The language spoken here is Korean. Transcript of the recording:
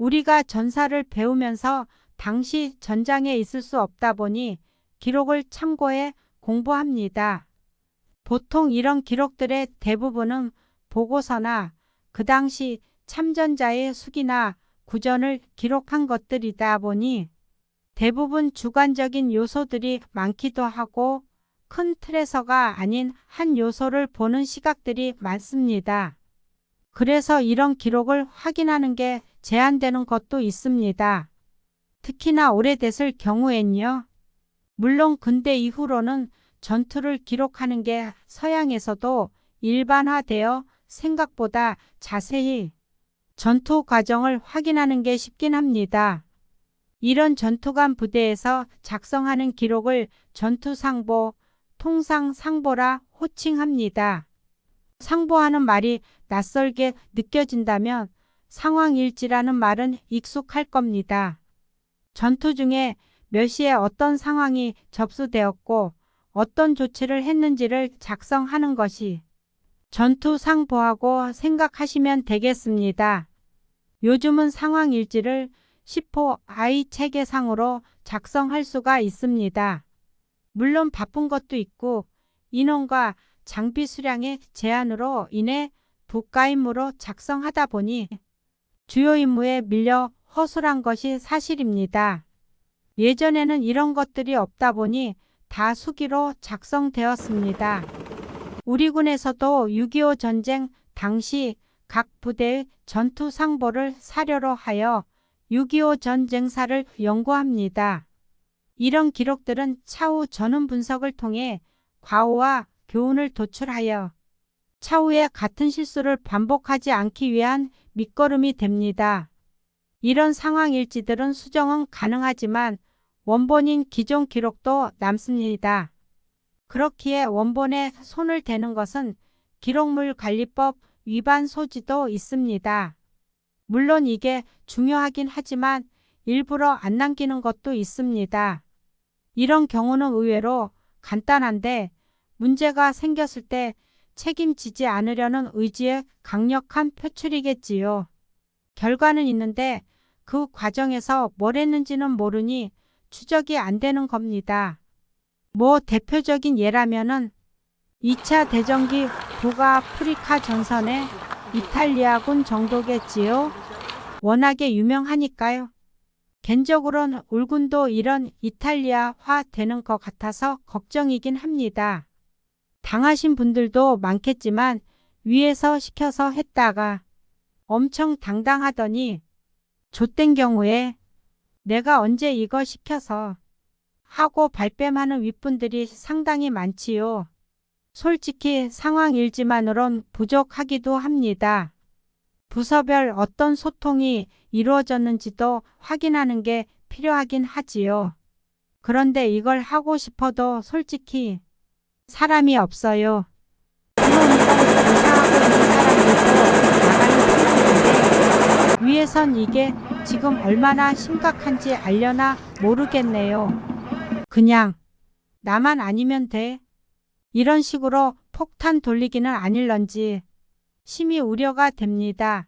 우리가 전사를 배우면서 당시 전장에 있을 수 없다 보니 기록을 참고해 공부합니다. 보통 이런 기록들의 대부분은 보고서나 그 당시 참전자의 수기나 구전을 기록한 것들이다 보니 대부분 주관적인 요소들이 많기도 하고 큰 틀에서가 아닌 한 요소를 보는 시각들이 많습니다. 그래서 이런 기록을 확인하는 게 제한되는 것도 있습니다. 특히나 오래됐을 경우엔요. 물론 근대 이후로는 전투를 기록하는 게 서양에서도 일반화되어 생각보다 자세히 전투 과정을 확인하는 게 쉽긴 합니다. 이런 전투관 부대에서 작성하는 기록을 전투상보, 통상 상보라 호칭합니다. 상보하는 말이 낯설게 느껴진다면 상황일지라는 말은 익숙할 겁니다. 전투 중에 몇 시에 어떤 상황이 접수되었고 어떤 조치를 했는지를 작성하는 것이 전투상보하고 생각하시면 되겠습니다. 요즘은 상황일지를 10호 I 체계상으로 작성할 수가 있습니다. 물론 바쁜 것도 있고 인원과 장비 수량의 제한으로 인해 부가임무로 작성하다 보니 주요 임무에 밀려 허술한 것이 사실입니다. 예전에는 이런 것들이 없다 보니 다 수기로 작성되었습니다. 우리 군에서도 6.25 전쟁 당시 각 부대의 전투 상보를 사료로 하여 6.25 전쟁사를 연구합니다. 이런 기록들은 차후 전후 분석을 통해 과오와 교훈을 도출하여 차후에 같은 실수를 반복하지 않기 위한 밑거름이 됩니다. 이런 상황일지들은 수정은 가능하지만 원본인 기존 기록도 남습니다. 그렇기에 원본에 손을 대는 것은 기록물관리법 위반 소지도 있습니다. 물론 이게 중요하긴 하지만 일부러 안 남기는 것도 있습니다. 이런 경우는 의외로 간단한데 문제가 생겼을 때 책임지지 않으려는 의지의 강력한 표출이겠지요. 결과는 있는데 그 과정에서 뭘 했는지는 모르니 추적이 안 되는 겁니다. 뭐 대표적인 예라면은 2차 대전기 북아프리카 전선의 이탈리아군 정도겠지요. 워낙에 유명하니까요. 개인적으로는 울군도 이런 이탈리아화 되는 것 같아서 걱정이긴 합니다. 당하신 분들도 많겠지만 위에서 시켜서 했다가 엄청 당당하더니 좆된 경우에 내가 언제 이거 시켜서 하고 발뺌하는 윗분들이 상당히 많지요. 솔직히 상황일지만으론 부족하기도 합니다. 부서별 어떤 소통이 이루어졌는지도 확인하는 게 필요하긴 하지요. 그런데 이걸 하고 싶어도 솔직히 사람이 없어요. 이상하고 있는 사람들도 나가는 편인데 위에선 이게 지금 얼마나 심각한지 알려나 모르겠네요. 그냥 나만 아니면 돼. 이런 식으로 폭탄 돌리기는 아닐런지 심히 우려가 됩니다.